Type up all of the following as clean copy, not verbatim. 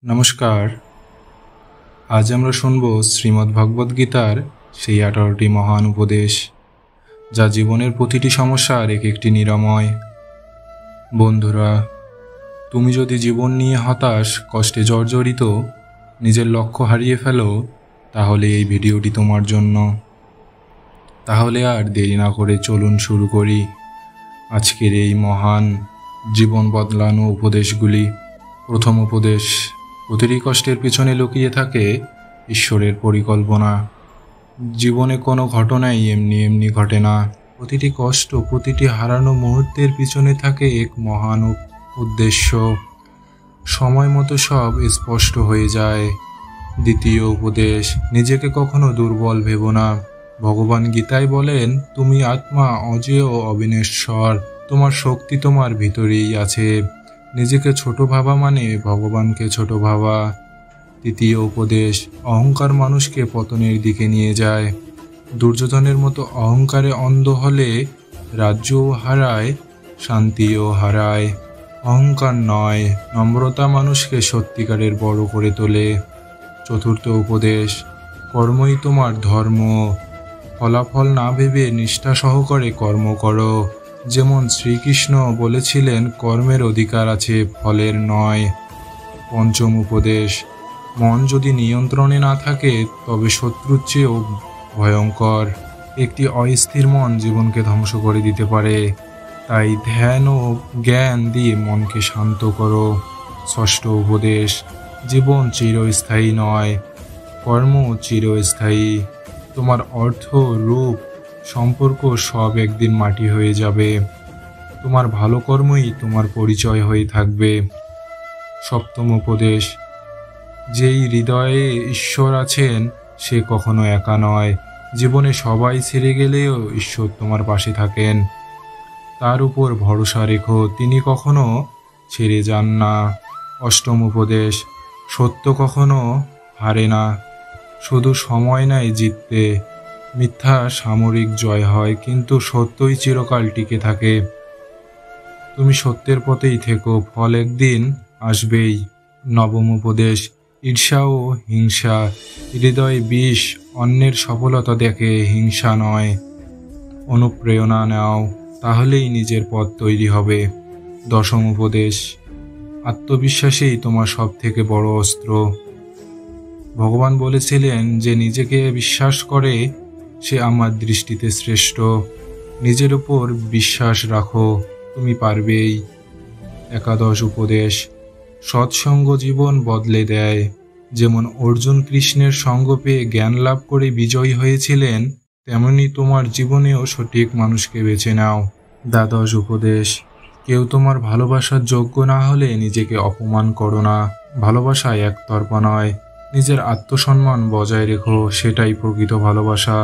নমস্কার। আজ আমরা শুনব শ্রীমদ্ভগবদ্গীতার সেই 18টি মহান উপদেশ, যা জীবনের প্রতিটি সমস্যার এক একটি নিরাময়। বন্ধুরা, তুমি যদি জীবন নিয়ে হতাশ, কষ্টে জর্জরিত, নিজের লক্ষ্য হারিয়ে ফেলো, তাহলে এই ভিডিওটি তোমার জন্য। তাহলে আর দেরি না করে চলুন শুরু করি আজকের এই মহান জীবন বদলানো উপদেশগুলি। প্রথম উপদেশ: প্রতিটি কষ্টের পিছনে লুকিয়ে থাকে ঈশ্বরের পরিকল্পনা। জীবনে কোনো ঘটনাই এমনি এমনি ঘটে না। প্রতিটি কষ্ট, প্রতিটি হারানো মুহূর্তের পিছনে থাকে এক মহান উদ্দেশ্য। সময় মতো সব স্পষ্ট হয়ে যায়। দ্বিতীয় উপদেশ: নিজেকে কখনো দুর্বল ভেবো না। ভগবান গীতায় বলেন, তুমি আত্মা অজেয় ও অবিনশ্বর, তোমার শক্তি তোমার ভিতরেই আছে। নিজেকে ছোট ভাবা মানে ভগবানকে ছোট ভাবা। তৃতীয় উপদেশ: অহংকার মানুষকে পতনের দিকে নিয়ে যায়। দুর্যোধনের মতো অহংকারে অন্ধ হলে রাজ্যও হারায়, শান্তিও হারায়। অহংকার নয়, নম্রতা মানুষকে সত্যিকারের বড় করে তোলে। চতুর্থ উপদেশ: কর্মই তোমার ধর্ম। ফলাফল না ভেবে নিষ্ঠা সহকারে কর্ম করো। যেমন শ্রীকৃষ্ণ বলেছিলেন, কর্মের অধিকার আছে, ফলের নয়। পঞ্চম উপদেশ: মন যদি নিয়ন্ত্রণে না থাকে তবে শত্রুর চেয়েও ভয়ঙ্কর। একটি অস্থির মন জীবনকে ধ্বংস করে দিতে পারে। তাই ধ্যান ও জ্ঞান দিয়ে মনকে শান্ত করো। ষষ্ঠ উপদেশ: জীবন চিরস্থায়ী নয়, কর্ম চিরস্থায়ী। তোমার অর্থ, রূপ, সম্পর্ক সব একদিন মাটি হয়ে যাবে। তোমার ভালো কর্মই তোমার পরিচয় হয়ে থাকবে। সপ্তম উপদেশ: যেই হৃদয়ে ঈশ্বর আছেন সে কখনো একা নয়। জীবনে সবাই ছেড়ে গেলেও ঈশ্বর তোমার পাশে থাকেন। তার উপর ভরসা রেখো, তিনি কখনো ছেড়ে যান না। অষ্টম উপদেশ: সত্য কখনো হারে না, শুধু সময় নেয় জিততে। মিথ্যা সাময়িক জয় হয়, কিন্তু সত্যই চিরকাল টিকে থাকে। তুমি সত্যের পথেই থেকো, ফল একদিন আসবেই। নবম উপদেশ: ঈর্ষা ও হিংসা হৃদয়ে বিষ। অন্যের সফলতা দেখে হিংসা নয়, অনুপ্রেরণা নাও, তাহলেই নিজের পথ তৈরি হবে। দশম উপদেশ: আত্মবিশ্বাসই তোমার সব থেকে বড় অস্ত্র। ভগবান বলেছিলেন, যে নিজেকে বিশ্বাস করে সে আমার দৃষ্টিতে শ্রেষ্ঠ। নিজের উপর বিশ্বাস রাখো, তুমি পারবেই। একাদশ উপদেশ: সৎসঙ্গ জীবন বদলে দেয়। যেমন অর্জুন কৃষ্ণের সঙ্গ পেয়ে জ্ঞান লাভ করে বিজয়ী হয়েছিলেন, তেমনি তোমার জীবনেও সঠিক মানুষকে বেছে নাও। দ্বাদশ উপদেশ: কেউ তোমার ভালোবাসার যোগ্য না হলে নিজেকে অপমান করো না। ভালোবাসা একতরফা নয়, নিজের আত্মসম্মান বজায় রেখো, সেটাই প্রকৃত ভালোবাসা।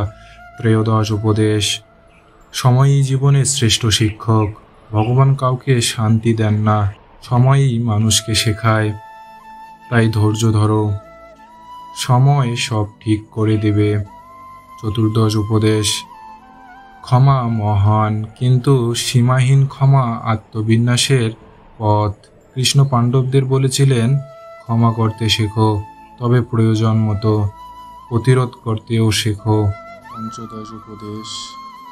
ত্রয়োদশ উপদেশ: সময়ই জীবনের শ্রেষ্ঠ শিক্ষক। ভগবান কাউকে শান্তি দেন না, সময়ই মানুষকে শেখায়। তাই ধৈর্য ধরো, সময় সব ঠিক করে দেবে। চতুর্দশ উপদেশ: ক্ষমা মহান, কিন্তু সীমাহীন ক্ষমা আত্মবিনাশের পথ। কৃষ্ণ পাণ্ডবদের বলেছিলেন, ক্ষমা করতে শেখো, তবে প্রয়োজন মতো প্রতিরোধ করতেও শেখো। পঞ্চদশ উপদেশ: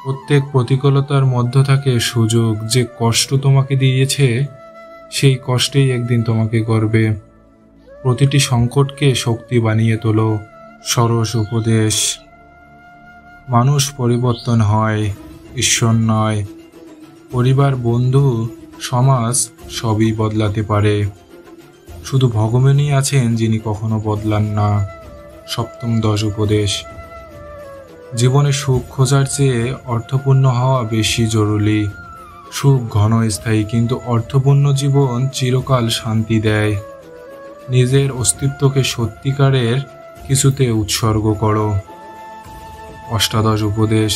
প্রত্যেক প্রতিকূলতার মধ্য থাকে সুযোগ। যে কষ্ট তোমাকে দিয়েছে সেই কষ্টেই একদিন তোমাকে গড়বে। প্রতিটি সংকটকে শক্তি বানিয়ে তোলো। ষোড়শ উপদেশ: মানুষ পরিবর্তন হয়, ঈশ্বর নয়। পরিবার, বন্ধু, সমাজ সবই বদলাতে পারে, শুধু ভগবানই আছেন যিনি কখনো বদলান না। সপ্তদশ উপদেশ: জীবনে সুখ খোঁজার চেয়ে অর্থপূর্ণ হওয়া বেশি জরুরি। সুখ ঘনস্থায়ী, কিন্তু অর্থপূর্ণ জীবন চিরকাল শান্তি দেয়। নিজের অস্তিত্বকে সত্যিকারের কিছুতে উৎসর্গ করো। অষ্টাদশ উপদেশ: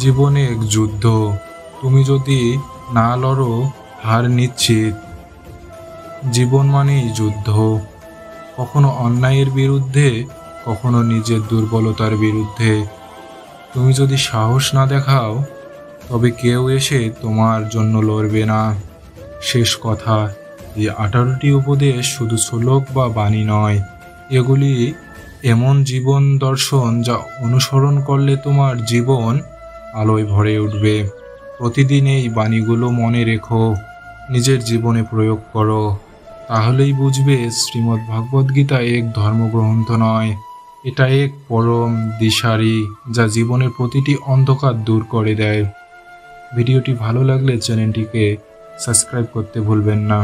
জীবনে এক যুদ্ধ, তুমি যদি না লড়ো হার নিশ্চিত। জীবন মানেই যুদ্ধ, কখনো অন্যায়ের বিরুদ্ধে, কখনো নিজের দুর্বলতার বিরুদ্ধে। তুমি যদি সাহস না দেখাও তবে কেউ এসে তোমার জন্য লড়বে না। শেষ কথা, এই 18টি উপদেশ শুধু শ্লোক বা বাণী নয়, এগুলি এমন জীবন দর্শন যা অনুসরণ করলে তোমার জীবন আলোয় ভরে উঠবে। প্রতিদিন এই বাণীগুলো মনে রেখো, নিজের জীবনে প্রয়োগ করো, তাহলেই বুঝবে শ্রীমদ্ ভগবদ্গীতা এক ধর্মগ্রন্থ নয়, এটা এক পরম দিশারি যা জীবনের প্রতিটি অন্ধকার দূর করে দেয়। ভিডিওটি ভালো লাগলে চ্যানেলটিকে সাবস্ক্রাইব করতে ভুলবেন না।